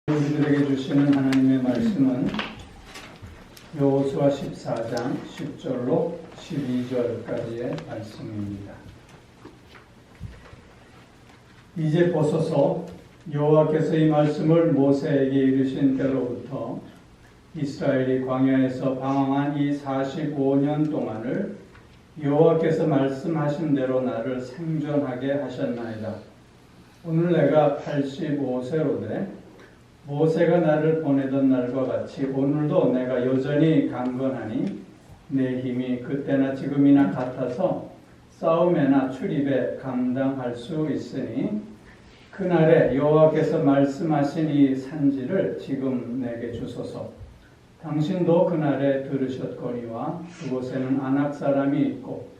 우리들에게 주시는 하나님의 말씀은 여호수아 14장 10절로 12절까지의 말씀입니다. 이제 보소서, 여호와께서 이 말씀을 모세에게 이르신 때로부터 이스라엘이 광야에서 방황한 이 45년 동안을 여호와께서 말씀하신 대로 나를 생존하게 하셨나이다. 오늘 내가 85세로 돼 모세가 나를 보내던 날과 같이 오늘도 내가 여전히 강건하니 내 힘이 그때나 지금이나 같아서 싸움에나 출입에 감당할 수 있으니 그날에 여호와께서 말씀하신 이 산지를 지금 내게 주소서. 당신도 그날에 들으셨거니와 그곳에는 아낙 사람이 있고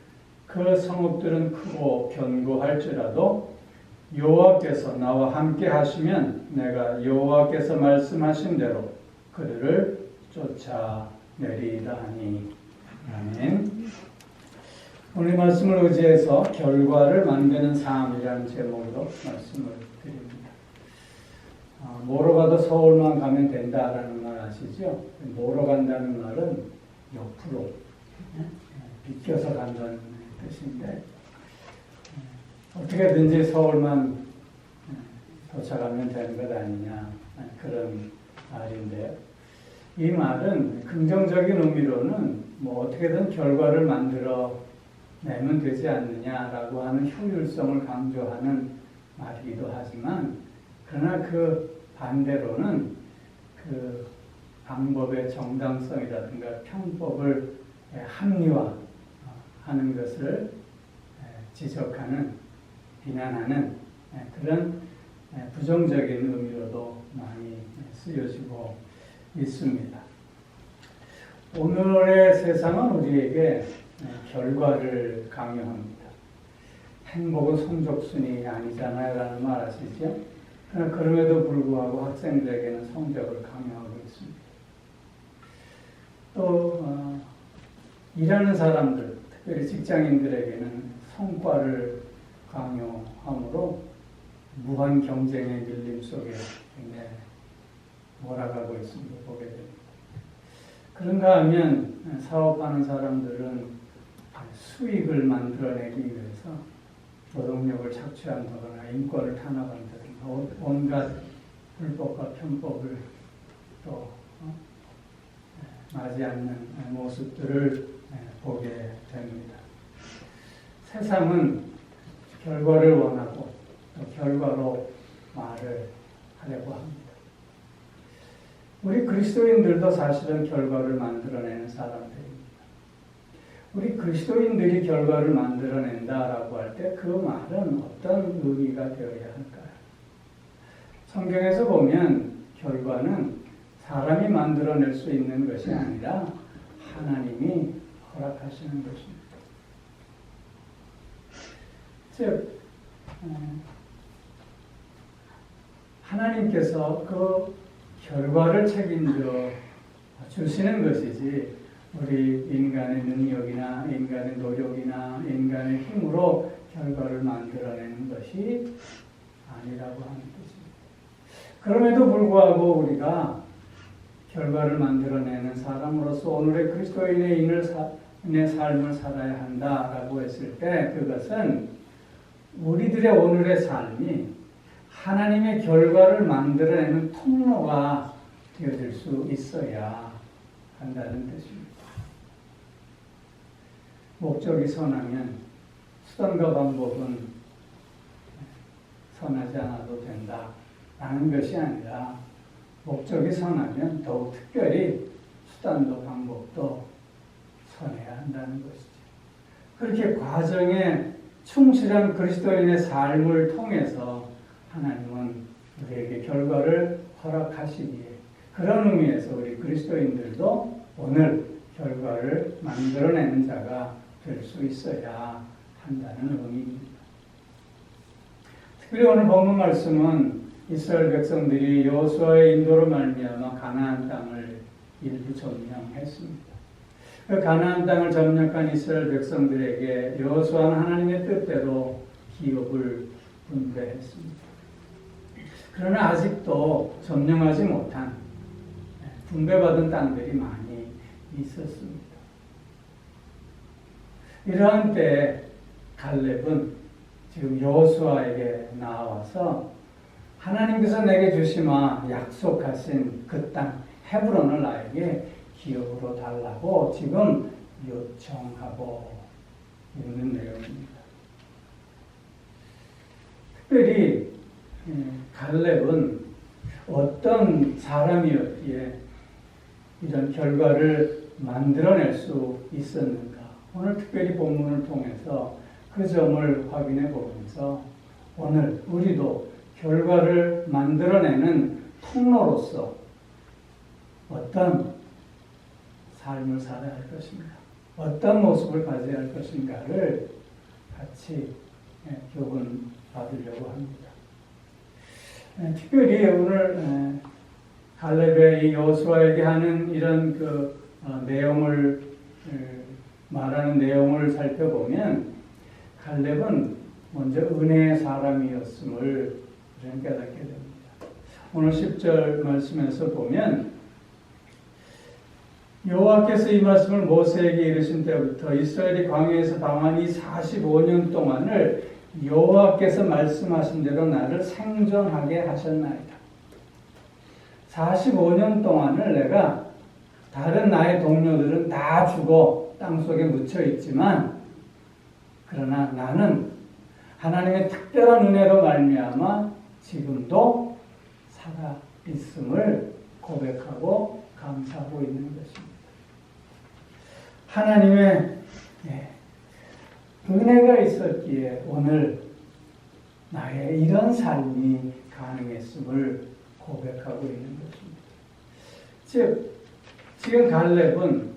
그 성읍들은 크고 견고할지라도 여호와께서 나와 함께 하시면 내가 여호와께서 말씀하신 대로 그들을 쫓아내리이다 하니. 아멘. 오늘 말씀을 의지해서 결과를 만드는 삶이라는 제목으로 말씀을 드립니다. 뭐로 가도 서울만 가면 된다라는 말 아시죠? 뭐로 간다는 말은 옆으로 비껴서 간다는 뜻인데 어떻게든지 서울만 도착하면 되는 것 아니냐, 그런 말인데요. 이 말은 긍정적인 의미로는 뭐 어떻게든 결과를 만들어 내면 되지 않느냐라고 하는 효율성을 강조하는 말이기도 하지만, 그러나 그 반대로는 그 방법의 정당성이라든가 편법을 합리화하는 것을 지적하는, 비난하는 그런 부정적인 의미로도 많이 쓰여지고 있습니다. 오늘의 세상은 우리에게 결과를 강요합니다. 행복은 성적순이 아니잖아요 라는 말 아시죠? 그러나 그럼에도 불구하고 학생들에게는 성적을 강요하고 있습니다. 또 일하는 사람들, 특별히 직장인들에게는 성과를 강요함으로 무한 경쟁의 밀림 속에 몰아가고 있습니다. 보게 됩니다. 그런가 하면 사업하는 사람들은 수익을 만들어내기 위해서 노동력을 착취한다거나 인권을 탄압한다거나 온갖 불법과 편법을 또 맞지 않는 모습들을 보게 됩니다. 세상은 결과를 원하고 또 결과로 말을 하려고 합니다. 우리 그리스도인들도 사실은 결과를 만들어내는 사람들입니다. 우리 그리스도인들이 결과를 만들어낸다라고 할 때 그 말은 어떤 의미가 되어야 할까요? 성경에서 보면 결과는 사람이 만들어낼 수 있는 것이 아니라 하나님이 허락하시는 것입니다. 즉 하나님께서 그 결과를 책임져 주시는 것이지 우리 인간의 능력이나 인간의 노력이나 인간의 힘으로 결과를 만들어내는 것이 아니라고 하는 뜻입니다. 그럼에도 불구하고 우리가 결과를 만들어내는 사람으로서 오늘의 그리스도인의 삶을 살아야 한다라고 했을 때 그것은 우리들의 오늘의 삶이 하나님의 결과를 만들어내는 통로가 되어질 수 있어야 한다는 뜻입니다. 목적이 선하면 수단과 방법은 선하지 않아도 된다라는 것이 아니라 목적이 선하면 더욱 특별히 수단도 방법도 선해야 한다는 것이죠. 그렇게 과정에 충실한 그리스도인의 삶을 통해서 하나님은 우리에게 결과를 허락하시기에 그런 의미에서 우리 그리스도인들도 오늘 결과를 만들어내는 자가 될 수 있어야 한다는 의미입니다. 특별히 오늘 본문 말씀은 이스라엘 백성들이 여호수아의 인도로 말미암아 가나안 땅을 일부 점령했습니다. 그 가나안 땅을 점령한 이스라엘 백성들에게 여호수아는 하나님의 뜻대로 기업을 분배했습니다. 그러나 아직도 점령하지 못한 분배받은 땅들이 많이 있었습니다. 이러한 때 갈렙은 지금 여호수아에게 나와서 하나님께서 내게 주시마 약속하신 그 땅 헤브론을 나에게 기업으로 달라고 지금 요청하고 있는 내용입니다. 특별히 갈렙은 어떤 사람이었기에 이런 결과를 만들어낼 수 있었는가? 오늘 특별히 본문을 통해서 그 점을 확인해 보면서 오늘 우리도 결과를 만들어내는 통로로서 어떤 삶을 살아야 할 것인가, 어떤 모습을 가져야 할 것인가를 같이 교훈 받으려고 합니다. 특별히 오늘 갈렙의 여호수아에게 하는 이런 내용을 말하는 내용을 살펴보면 갈렙은 먼저 은혜의 사람이었음을 우리는 깨닫게 됩니다. 오늘 10절 말씀에서 보면 여호와께서 이 말씀을 모세에게 이르신 때부터 이스라엘이 광야에서 방한 이 45년 동안을 여호와께서 말씀하신 대로 나를 생존하게 하셨나이다. 45년 동안을 내가 다른 나의 동료들은 다 죽어 땅속에 묻혀 있지만 그러나 나는 하나님의 특별한 은혜로 말미암아 지금도 살아 있음을 고백하고 감사하고 있는 것입니다. 하나님의 은혜가 있었기에 오늘 나의 이런 삶이 가능했음을 고백하고 있는 것입니다. 즉, 지금 갈렙은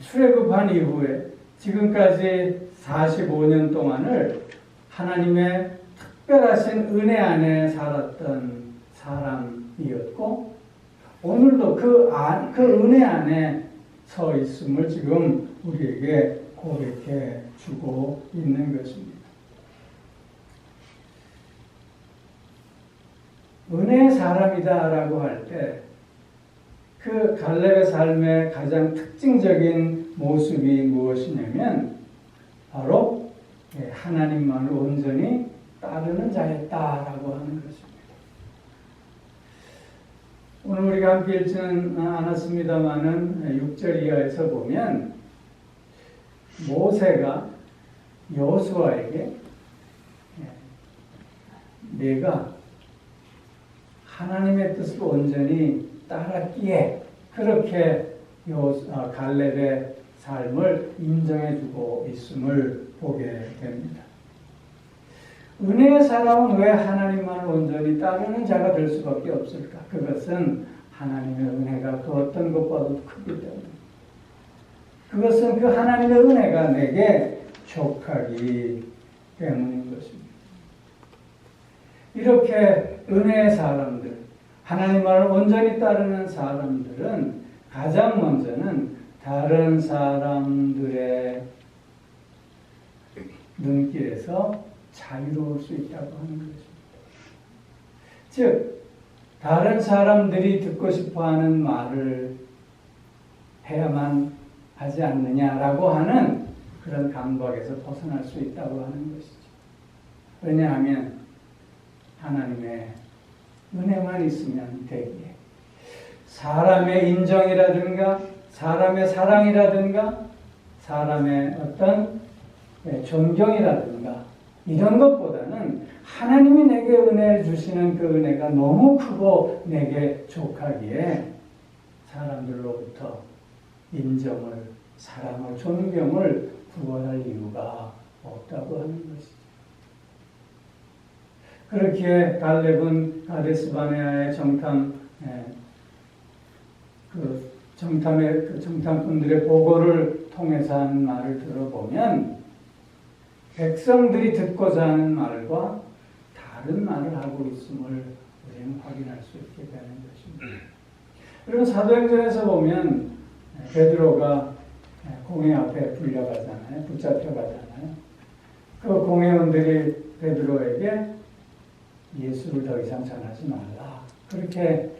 출애굽한 이후에 지금까지 45년 동안을 하나님의 특별하신 은혜 안에 살았던 사람이었고 오늘도 그 은혜 안에 서 있음을 지금 우리에게 고백해 주고 있는 것입니다. 은혜의 사람이다라고 할 때 그 갈렙의 삶의 가장 특징적인 모습이 무엇이냐면 바로 하나님만을 온전히 따르는 자였다라고 하는 것입니다. 오늘 우리가 함께 읽지는 않았습니다만은 6절 이하에서 보면 모세가 여호수아에게 내가 하나님의 뜻을 온전히 따랐기에 그렇게 갈렙의 삶을 인정해주고 있음을 보게 됩니다. 은혜의 사람은 왜 하나님만을 온전히 따르는 자가 될 수밖에 없을까? 그것은 하나님의 은혜가 그 어떤 것보다도 크기 때문에 그것은 그 하나님의 은혜가 내게 족하기 때문인 것입니다. 이렇게 은혜의 사람들, 하나님만을 온전히 따르는 사람들은 가장 먼저는 다른 사람들의 눈길에서 자유로울 수 있다고 하는 것입니다. 즉, 다른 사람들이 듣고 싶어하는 말을 해야만 하지 않느냐라고 하는 그런 강박에서 벗어날 수 있다고 하는 것이죠. 왜냐하면 하나님의 은혜만 있으면 되기에 사람의 인정이라든가 사람의 사랑이라든가 사람의 어떤 존경이라든가 이런 것보다는 하나님이 내게 은혜를 주시는 그 은혜가 너무 크고 내게 족하기에 사람들로부터 인정을, 사랑을, 존경을 구원할 이유가 없다고 하는 것이죠. 그렇기에 갈렙은 가데스 바네아의 정탐꾼들의 보고를 통해서 한 말을 들어보면 백성들이 듣고자 하는 말과 다른 말을 하고 있음을 우리는 확인할 수 있게 되는 것입니다. 그리고 사도행전에서 보면 베드로가 공회 앞에 붙잡혀가잖아요. 그 공회원들이 베드로에게 예수를 더 이상 전하지 말라. 그렇게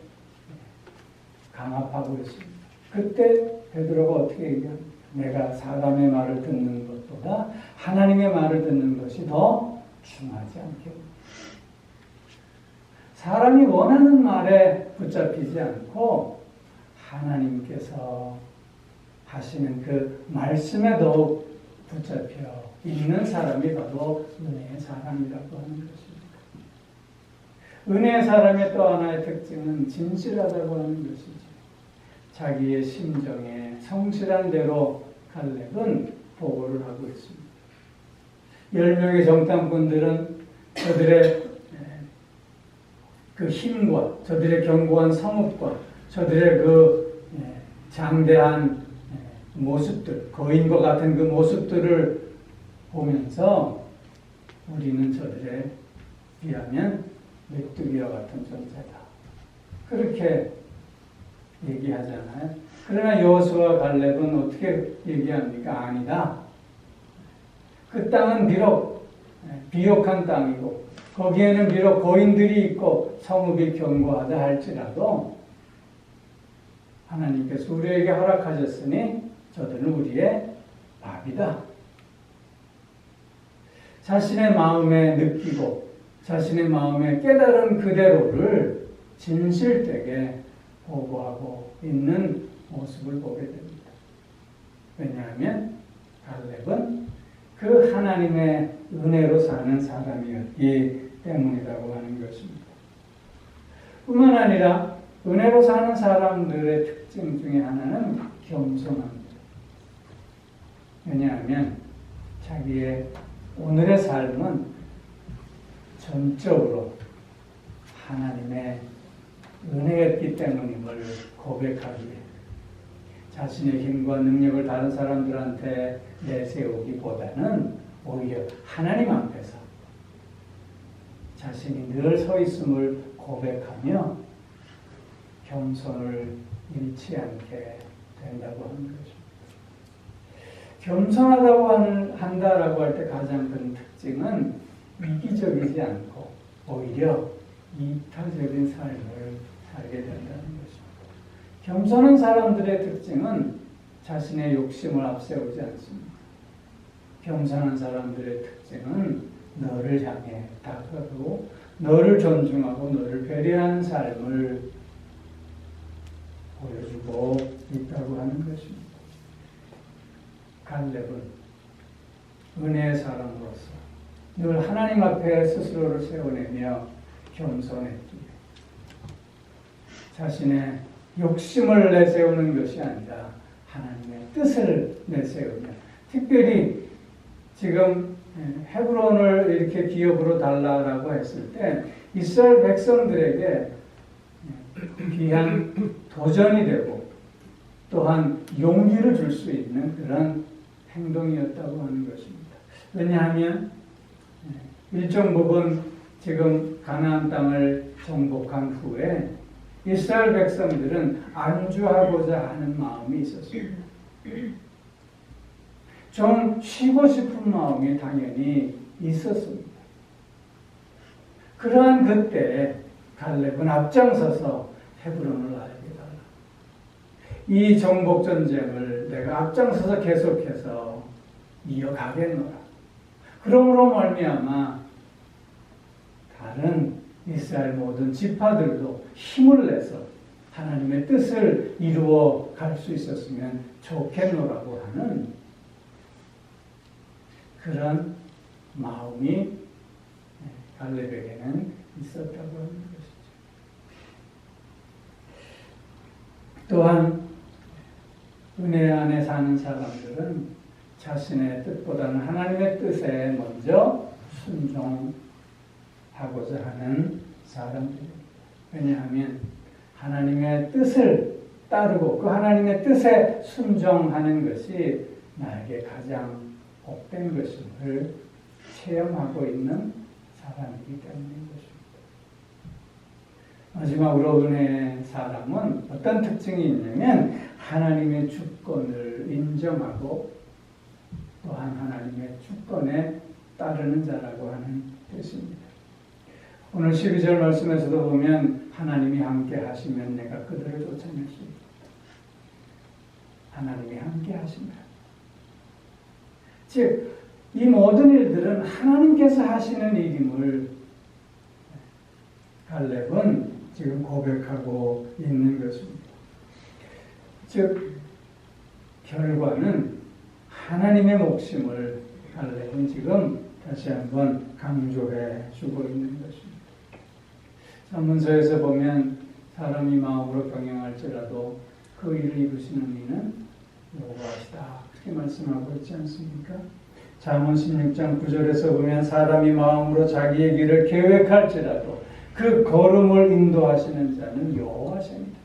강압하고 있습니다. 그때 베드로가 어떻게 얘기합니까? 내가 사람의 말을 듣는 것보다 하나님의 말을 듣는 것이 더 중하지 않겠느냐. 사람이 원하는 말에 붙잡히지 않고 하나님께서 하시는 그 말씀에 더욱 붙잡혀 있는 사람이 바로 은혜의 사람이라고 하는 것입니다. 은혜의 사람의 또 하나의 특징은 진실하다고 하는 것이죠. 자기의 심정에 성실한 대로 갈렙은 보고를 하고 있습니다. 10명의 정탐꾼들은 저들의 그 힘과 저들의 견고한 성읍과 저들의 그 장대한 모습들, 거인과 같은 그 모습들을 보면서 우리는 저들에 비하면 메뚜기와 같은 존재다. 그렇게 얘기하잖아요. 그러나 여호수아와 갈렙은 어떻게 얘기합니까? 아니다. 그 땅은 비록 비옥한 땅이고 거기에는 비록 거인들이 있고 성읍이 견고하다 할지라도 하나님께서 우리에게 허락하셨으니 저들은 우리의 밥이다. 자신의 마음에 느끼고 자신의 마음에 깨달은 그대로를 진실되게 보고하고 있는 모습을 보게 됩니다. 왜냐하면 갈렙은 그 하나님의 은혜로 사는 사람이었기 때문이라고 하는 것입니다. 뿐만 아니라 은혜로 사는 사람들의 특징 중에 하나는 겸손합니다. 왜냐하면 자기의 오늘의 삶은 전적으로 하나님의 은혜였기 때문임을 고백하기에 자신의 힘과 능력을 다른 사람들한테 내세우기보다는 오히려 하나님 앞에서 자신이 늘 서 있음을 고백하며 겸손을 잃지 않게 된다고 하는 것입니다. 겸손하다고 한다라고 할 때 가장 큰 특징은 위기적이지 않고 오히려 이타적인 삶을 살게 된다는 것입니다. 겸손한 사람들의 특징은 자신의 욕심을 앞세우지 않습니다. 겸손한 사람들의 특징은 너를 향해 다가가고 너를 존중하고 너를 배려하는 삶을 보여주고 있다고 하는 것입니다. 갈렙은 은혜의 사람으로서 늘 하나님 앞에 스스로를 세워내며 겸손했기에 자신의 욕심을 내세우는 것이 아니라 하나님의 뜻을 내세우며 특별히 지금 헤브론을 이렇게 기업으로 달라라고 했을 때 이스라엘 백성들에게 귀한 도전이 되고 또한 용기를 줄 수 있는 그런 행동이었다고 하는 것입니다. 왜냐하면 일정 부분 지금 가나안 땅을 정복한 후에 이스라엘 백성들은 안주하고자 하는 마음이 있었습니다. 좀 쉬고 싶은 마음이 당연히 있었습니다. 그러한 그때 갈렙은 앞장서서 헤브론을 나에게 달라. 이 정복 전쟁을 내가 앞장서서 계속해서 이어가겠노라. 그러므로 말미암아 다른 이스라엘 모든 지파들도 힘을 내서 하나님의 뜻을 이루어 갈 수 있었으면 좋겠노라고 하는 그런 마음이 갈렙에게는 있었다고 하는 것이죠. 또한 은혜 안에 사는 사람들은 자신의 뜻보다는 하나님의 뜻에 먼저 순종하고자 하는 사람들입니다. 왜냐하면 하나님의 뜻을 따르고 그 하나님의 뜻에 순종하는 것이 나에게 가장 복된 것임을 체험하고 있는 사람이기 때문인 것입니다. 마지막으로 은혜의 사람은 어떤 특징이 있냐면 하나님의 주권을 인정하고 또한 하나님의 주권에 따르는 자라고 하는 뜻입니다. 오늘 12절 말씀에서도 보면 하나님이 함께 하시면 내가 그들을 쫓아낼 수 있다. 하나님이 함께 하신다. 즉, 이 모든 일들은 하나님께서 하시는 일임을 갈렙은 지금 고백하고 있는 것입니다. 즉, 결과는 하나님의 몫임을 갈렙은 지금 다시 한번 강조해 주고 있는 것입니다. 산문서에서 보면 사람이 마음으로 경영할지라도 그 일을 이루시는 이는 여호와시다. 그렇게 말씀하고 있지 않습니까? 잠언 16장 9절에서 보면 사람이 마음으로 자기의 길을 계획할지라도 그 걸음을 인도하시는 자는 여호와십니다.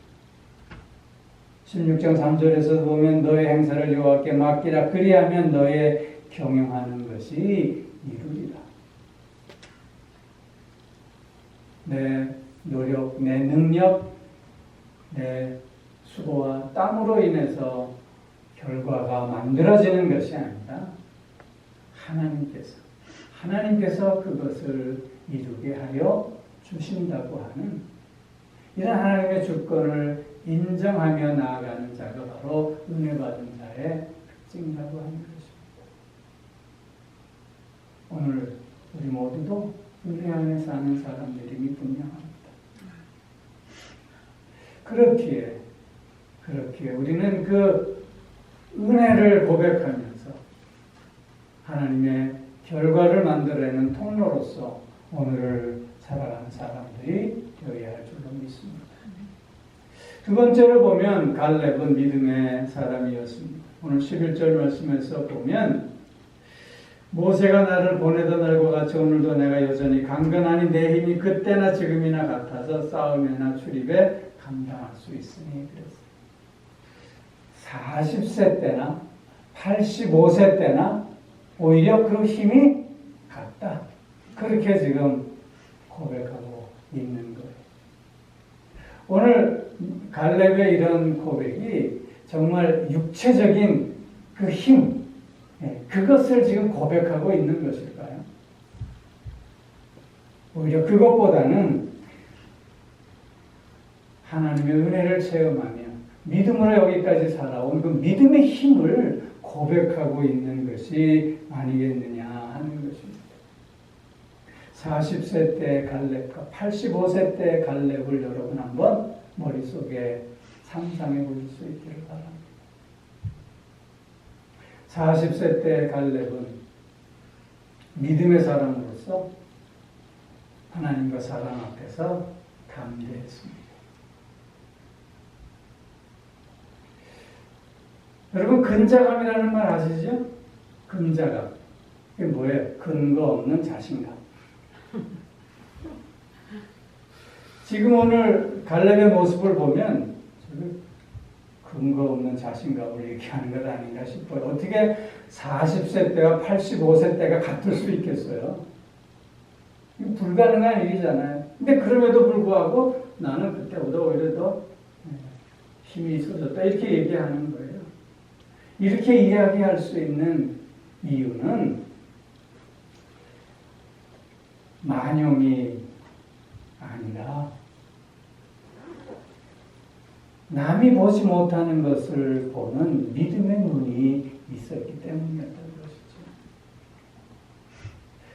16장 3절에서 보면 너의 행사를 여호와께 맡기라. 그리하면 너의 경영하는 것이 이루리라. 내 노력, 내 능력, 내 수고와 땀으로 인해서 결과가 만들어지는 것이 아니라 하나님께서 그것을 이루게 하여 주신다고 하는 이런 하나님의 주권을 인정하며 나아가는 자가 바로 은혜 받은 자의 특징이라고 하는 것입니다. 오늘 우리 모두도 은혜 안에 사는 사람들임이 분명합니다. 그렇기에 우리는 그 은혜를 고백하면서 하나님의 결과를 만들어내는 통로로서 오늘을 살아가는 사람들이 되어야 할 줄로 믿습니다. 두 번째로 보면 갈렙은 믿음의 사람이었습니다. 오늘 11절 말씀에서 보면 모세가 나를 보내던 날과 같이 오늘도 내가 여전히 강건하니 내 힘이 그때나 지금이나 같아서 싸움이나 출입에 감당할 수 있으니 그랬어요. 40세 때나 85세 때나 오히려 그 힘이 같다. 그렇게 지금 고백하고 있는 거예요. 오늘 갈렙의 이런 고백이 정말 육체적인 그 힘, 그것을 지금 고백하고 있는 것일까요? 오히려 그것보다는 하나님의 은혜를 체험하며 믿음으로 여기까지 살아온 그 믿음의 힘을 고백하고 있는 것이 아니겠느냐 하는 것입니다. 40세 때 갈렙과 85세 때 갈렙을 여러분 한번 머릿속에 상상해 볼 수 있기를 바랍니다. 40세 때 갈렙은 믿음의 사람으로서 하나님과 사람 앞에서 담대했습니다. 여러분 근자감이라는 말 아시죠? 근자감. 이게 뭐예요? 근거 없는 자신감. 지금 오늘 갈렙의 모습을 보면 근거 없는 자신감을 얘기하는 것 아닌가 싶어요. 어떻게 40세 때와 85세 때가 같을 수 있겠어요? 이거 불가능한 일이잖아요. 근데 그럼에도 불구하고 나는 그때보다 오히려 더 힘이 있어졌다. 이렇게 얘기하는 거예요. 이렇게 이야기할 수 있는 이유는 만용이 아니라 남이 보지 못하는 것을 보는 믿음의 눈이 있었기 때문이었다는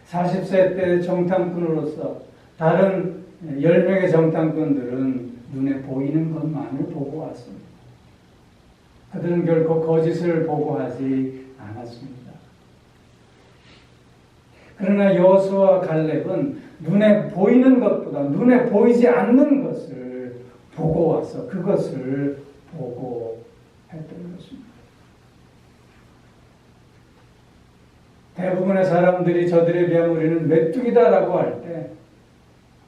것이죠. 40세 때 정탐꾼으로서 다른 10명의 정탐꾼들은 눈에 보이는 것만을 보고 왔습니다. 그들은 결코 거짓을 보고하지 않았습니다. 그러나 여호수아와 갈렙은 눈에 보이는 것보다 눈에 보이지 않는 것을 보고 와서 그것을 보고 했던 것입니다. 대부분의 사람들이 저들에 비하면 우리는 메뚜기다라고 할 때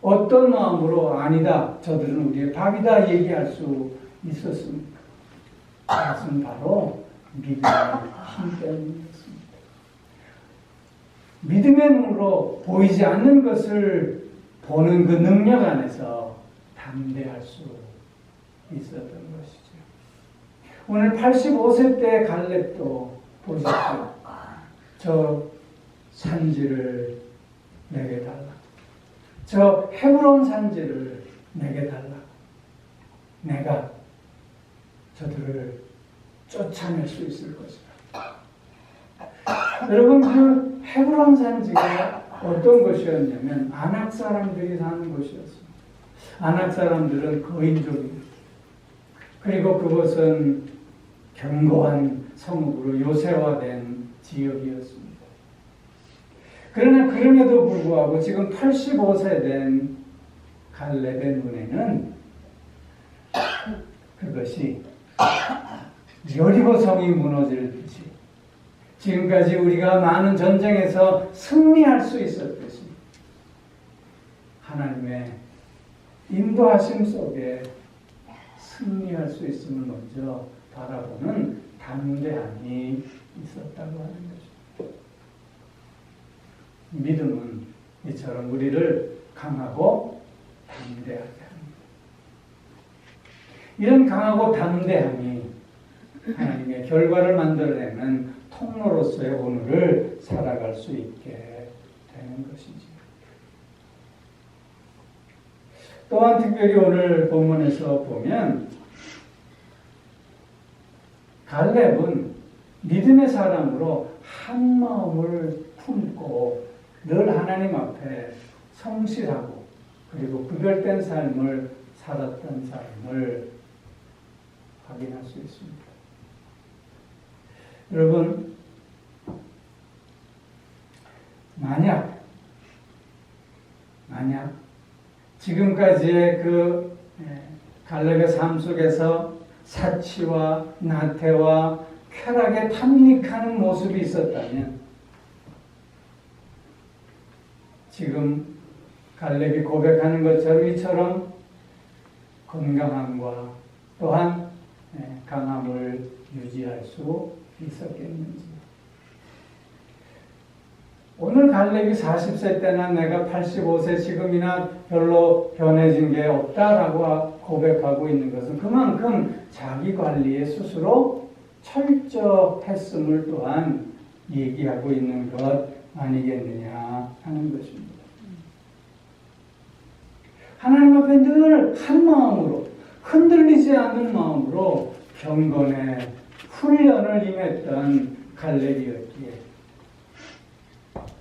어떤 마음으로 아니다, 저들은 우리의 밥이다 얘기할 수 있었습니까? 그것은 바로 믿음의 힘 때문이었습니다. 믿음의 눈으로 보이지 않는 것을 보는 그 능력 안에서 담대할 수 있었던 것이죠. 오늘 85세 때 갈렙도 보십시오. 저 산지를 내게 달라. 저 헤브론 산지를 내게 달라. 내가 저들을 쫓아낼 수 있을 것이다. 여러분, 그 헤브론 산지가 어떤 곳이었냐면 아낙 사람들이 사는 곳이었습니다. 아낙 사람들은 거인족입니다. 그리고 그곳은 견고한 성읍으로 요새화된 지역이었습니다. 그러나 그럼에도 불구하고 지금 85세 된 갈렙의 눈에는 그것이 여리고 성이 무너질 듯이 지금까지 우리가 많은 전쟁에서 승리할 수 있었듯이 하나님의 인도하심 속에 승리할 수 있음을 먼저 바라보는 담대함이 있었다고 하는 것입니다. 믿음은 이처럼 우리를 강하고 담대하게 합니다. 이런 강하고 담대함이 하나님의 결과를 만들어내는 통로로서의 오늘을 살아갈 수 있게 되는 것이지. 또한 특별히 오늘 본문에서 보면 갈렙은 믿음의 사람으로 한 마음을 품고 늘 하나님 앞에 성실하고 그리고 구별된 삶을 살았던 삶을 확인할 수 있습니다. 여러분, 만약 지금까지의 그 갈렙의 삶 속에서 사치와 나태와 쾌락에 탐닉하는 모습이 있었다면 지금 갈렙이 고백하는 것처럼 이처럼 건강함과 또한 강함을 유지할 수 있었겠는지. 오늘 갈렙이 40세 때나 내가 85세 지금이나 별로 변해진 게 없다라고 고백하고 있는 것은 그만큼 자기 관리에 스스로 철저했음을 또한 얘기하고 있는 것 아니겠느냐 하는 것입니다. 하나님 앞에 늘 한 마음으로 흔들리지 않는 마음으로 경건의 훈련을 임했던 갈렙이었기에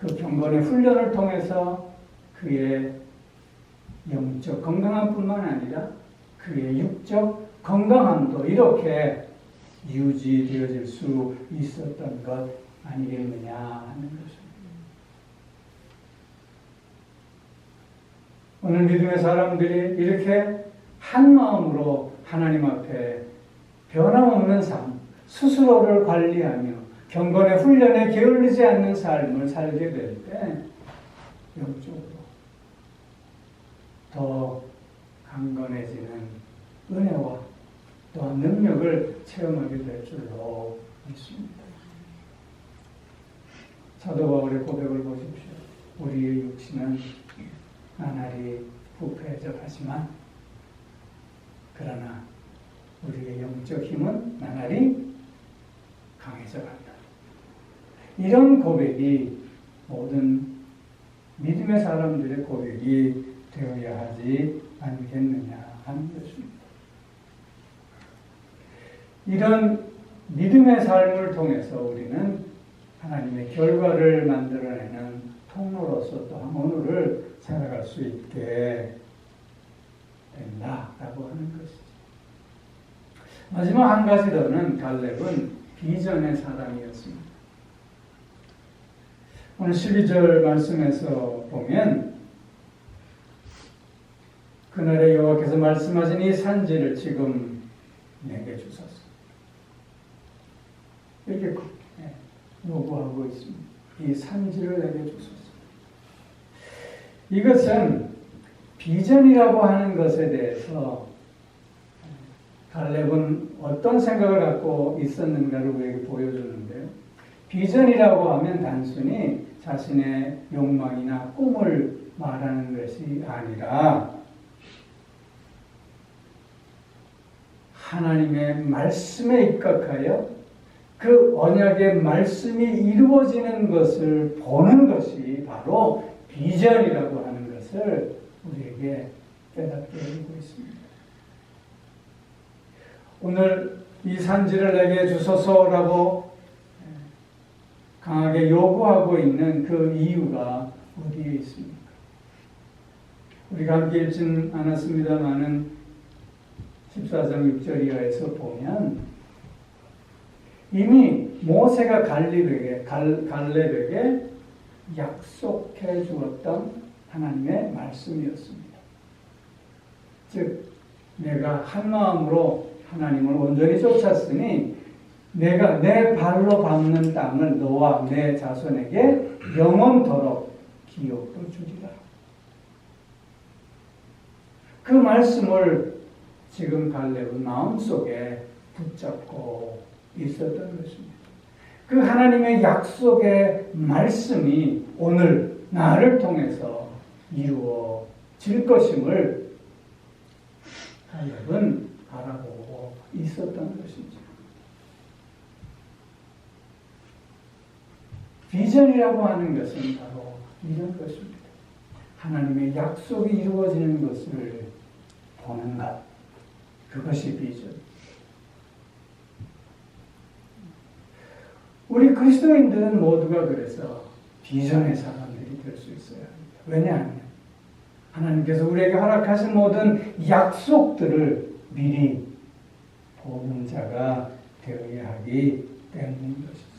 그 경건의 훈련을 통해서 그의 영적 건강함뿐만 아니라 그의 육적 건강함도 이렇게 유지되어질 수 있었던 것 아니겠느냐 하는 것입니다. 오늘 믿음의 사람들이 이렇게 한 마음으로 하나님 앞에 변함없는 삶, 스스로를 관리하며 경건의 훈련에 게을리지 않는 삶을 살게 될 때 영적으로 더 강건해지는 은혜와 또한 능력을 체험하게 될 줄로 믿습니다. 사도 바울의 고백을 보십시오. 우리의 육신은 나날이 부패해져 가지만 그러나 우리의 영적 힘은 나날이 강해져 간다. 이런 고백이 모든 믿음의 사람들의 고백이 되어야 하지 않겠느냐 하는 것입니다. 이런 믿음의 삶을 통해서 우리는 하나님의 결과를 만들어내는 통로로서 또한 오늘을 살아갈 수 있게 된다라고 하는 것이죠. 마지막 한 가지 더는 갈렙은 비전의 사람이었습니다. 오늘 12절 말씀에서 보면 그날에 여호와께서 말씀하신 이 산지를 지금 내게 주소서. 이렇게 요구하고 있습니다. 이 산지를 내게 주소서. 이것은 비전이라고 하는 것에 대해서 갈렙은 어떤 생각을 갖고 있었는가를 우리에게 보여주는데요. 비전이라고 하면 단순히 자신의 욕망이나 꿈을 말하는 것이 아니라 하나님의 말씀에 입각하여 그 언약의 말씀이 이루어지는 것을 보는 것이 바로 비전이라고 하는 것을 우리에게 깨닫게 해주고 있습니다. 오늘 이 산지를 내게 주소서라고 강하게 요구하고 있는 그 이유가 어디에 있습니까? 우리가 함께 읽진 않았습니다만은 14장 6절 이하에서 보면 이미 모세가 갈렙에게 약속해 주었던 하나님의 말씀이었습니다. 즉 내가 한 마음으로 하나님을 온전히 쫓았으니 내가 내 발로 밟는 땅을 너와 내 자손에게 영원토록 기업으로 주리라. 그 말씀을 지금 갈렙은 마음속에 붙잡고 있었던 것입니다. 그 하나님의 약속의 말씀이 오늘 나를 통해서 이루어질 것임을 갈렙은 알아보고 있었던 것이죠. 비전이라고 하는 것은 바로 이런 것입니다. 하나님의 약속이 이루어지는 것을 보는 것. 그것이 비전. 우리 그리스도인들은 모두가 그래서 비전의 사람들이 될 수 있어야 합니다. 왜냐하면 하나님께서 우리에게 허락하신 모든 약속들을 미리 보는 자가 되어야 하기 때문인 것이죠.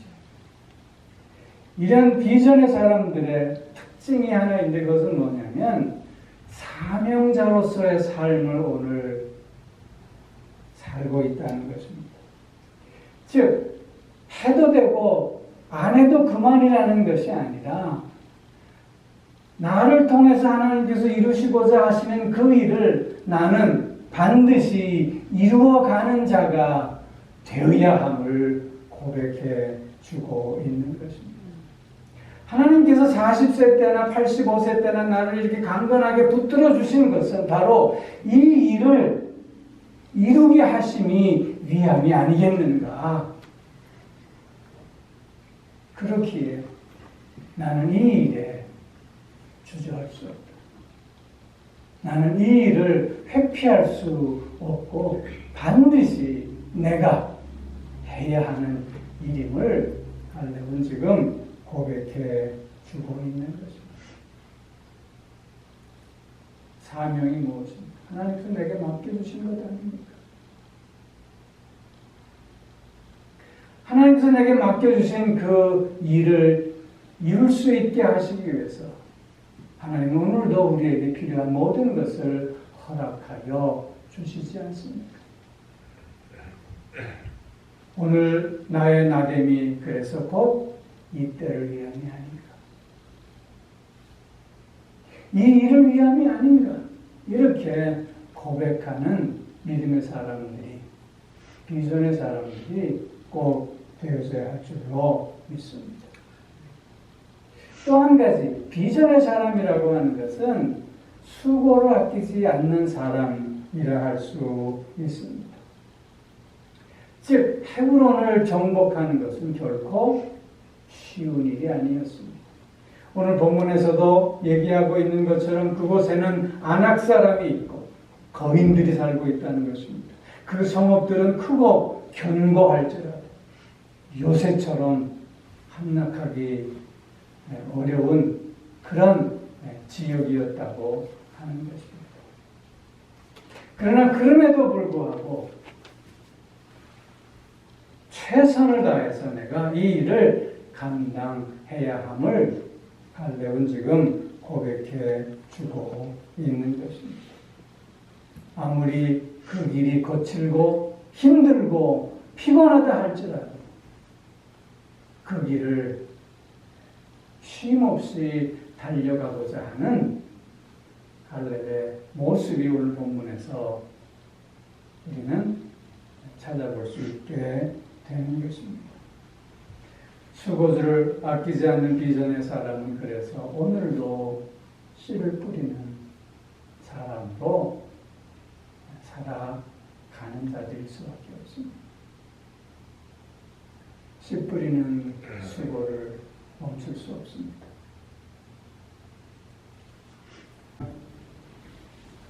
이런 비전의 사람들의 특징이 하나 있는데 그것은 뭐냐면 사명자로서의 삶을 오늘 살고 있다는 것입니다. 즉 해도 되고 안 해도 그만이라는 것이 아니라 나를 통해서 하나님께서 이루시고자 하시는 그 일을 나는 반드시 이루어가는 자가 되어야 함을 고백해 주고 있는 것입니다. 하나님께서 40세 때나 85세 때나 나를 이렇게 강건하게 붙들어 주신 것은 바로 이 일을 이루게 하심이 위함이 아니겠는가. 그렇기에 나는 이 일에 주저할 수 없다. 나는 이 일을 회피할 수 없고 반드시 내가 해야 하는 일임을 갈렙은 지금 고백해 주고 있는 것입니다. 사명이 무엇입니까? 하나님께서 내게 맡겨주신 것 아닙니까? 하나님께서 내게 맡겨주신 그 일을 이룰 수 있게 하시기 위해서 하나님은 오늘도 우리에게 필요한 모든 것을 허락하여 주시지 않습니까? 오늘 나의 나됨이 그래서 곧 이때를 위함이 아닌가. 이 일을 위함이 아닌가. 이렇게 고백하는 믿음의 사람들이, 비전의 사람들이 꼭 되어져야 할 줄로 믿습니다. 또 한 가지, 비전의 사람이라고 하는 것은 수고를 아끼지 않는 사람이라 할 수 있습니다. 즉, 헤브론을 정복하는 것은 결코 쉬운 일이 아니었습니다. 오늘 본문에서도 얘기하고 있는 것처럼 그곳에는 아낙 사람이 있고 거인들이 살고 있다는 것입니다. 그 성읍들은 크고 견고할지라도 요새처럼 함락하기 어려운 그런 지역이었다고 하는 것입니다. 그러나 그럼에도 불구하고 최선을 다해서 내가 이 일을 감당해야 함을 갈렙은 지금 고백해 주고 있는 것입니다. 아무리 그 길이 거칠고 힘들고 피곤하다 할지라도 그 길을 쉼없이 달려가고자 하는 갈렙의 모습이 오늘 본문에서 우리는 찾아볼 수 있게 되는 것입니다. 수고를 아끼지 않는 비전의 사람은 그래서 오늘도 씨를 뿌리는 사람으로 살아가는 자들일 수밖에 없습니다. 씨 뿌리는 수고를 멈출 수 없습니다.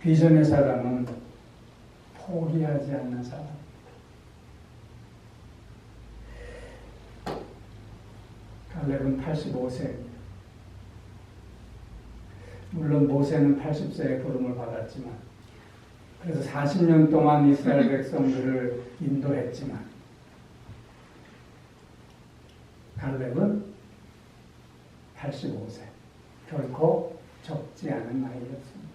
비전의 사람은 포기하지 않는 사람. 갈렙은 85세입니다. 물론 모세는 80세에 부름을 받았지만, 그래서 40년 동안 이스라엘 백성들을 인도했지만, 갈렙은 85세. 결코 적지 않은 나이였습니다.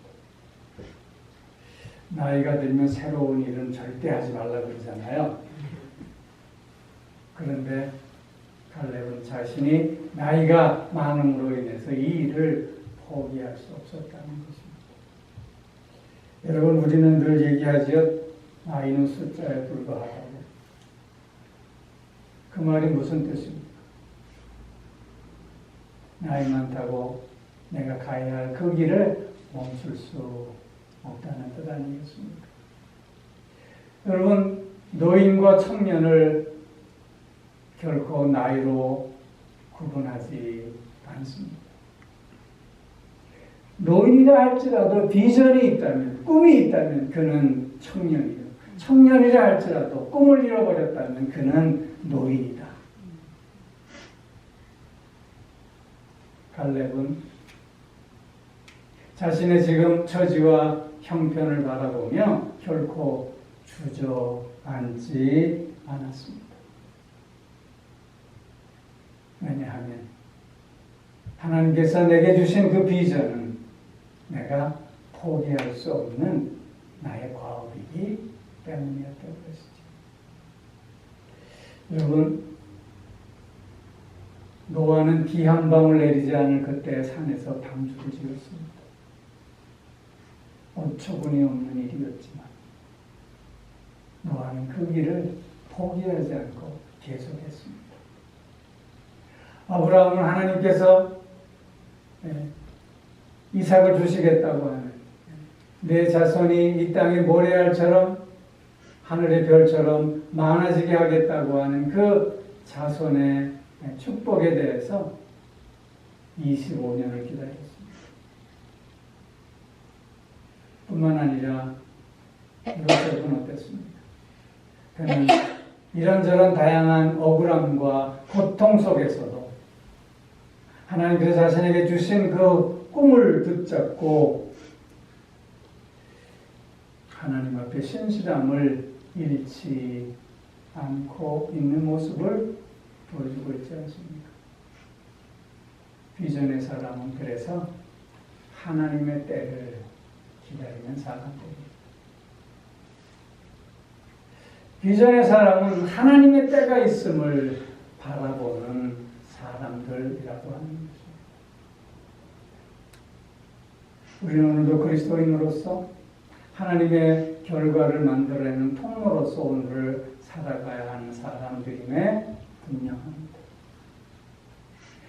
나이가 들면 새로운 일은 절대 하지 말라 그러잖아요. 그런데 갈렙은 자신이 나이가 많음으로 인해서 이 일을 포기할 수 없었다는 것입니다. 여러분, 우리는 늘 얘기하지요. 나이는 숫자에 불과하다고. 그 말이 무슨 뜻입니까? 나이 많다고 내가 가야 할 그 길을 멈출 수 없다는 뜻 아니겠습니까? 여러분, 노인과 청년을 결코 나이로 구분하지 않습니다. 노인이라 할지라도 비전이 있다면, 꿈이 있다면 그는 청년이요. 청년이라 할지라도 꿈을 잃어버렸다면 그는 노인이다. 갈렙은 자신의 지금 처지와 형편을 바라보며 결코 주저앉지 않았습니다. 왜냐하면 하나님께서 내게 주신 그 비전은 내가 포기할 수 없는 나의 과업이기 때문이었던 것이죠. 여러분, 노아는 비 한 방울 내리지 않을 그때 산에서 방주를 지었습니다. 어처구니 없는 일이었지만 노아는 그 길을 포기하지 않고 계속했습니다. 아브라함은 하나님께서 이삭을 주시겠다고 하는, 내 자손이 이 땅의 모래알처럼 하늘의 별처럼 많아지게 하겠다고 하는 그 자손의 축복에 대해서 25년을 기다렸습니다. 뿐만 아니라 요셉은 어땠습니까? 그는 이런저런 다양한 억울함과 고통 속에서도 하나님께서 자신에게 주신 그 꿈을 붙잡고 하나님 앞에 신실함을 잃지 않고 있는 모습을 보여주고 있지 않습니까? 비전의 사람은 그래서 하나님의 때를 기다리는 사람들입니다. 비전의 사람은 하나님의 때가 있음을 바라보는 사람들이라고 하는 것입니다. 우리는 오늘도 그리스도인으로서 하나님의 결과를 만들어내는 통로로서 오늘을 살아가야 하는 사람들임에 분명합니다.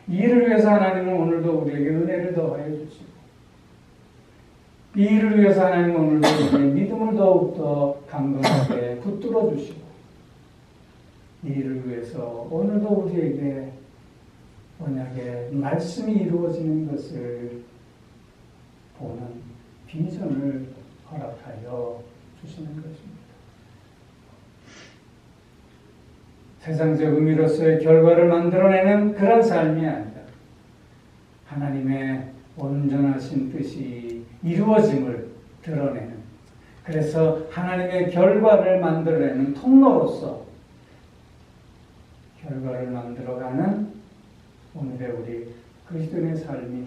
이 일을 위해서 하나님은 오늘도 우리에게 은혜를 더하여 주시고, 이 일을 위해서 하나님은 오늘도 우리의 믿음을 더욱더 강건하게 붙들어 주시고, 이 일을 위해서 오늘도 우리에게 언약의 말씀이 이루어지는 것을 보는 비전을 허락하여 주시는 것입니다. 세상적 의미로서의 결과를 만들어내는 그런 삶이 아니라 하나님의 온전하신 뜻이 이루어짐을 드러내는, 그래서 하나님의 결과를 만들어내는 통로로서 결과를 만들어가는 오늘의 우리 그리스도인의 삶이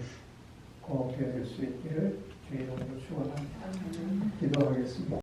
꼭 되어질 수 있기를 주의 이름으로 축원합니다. 기도하겠습니다.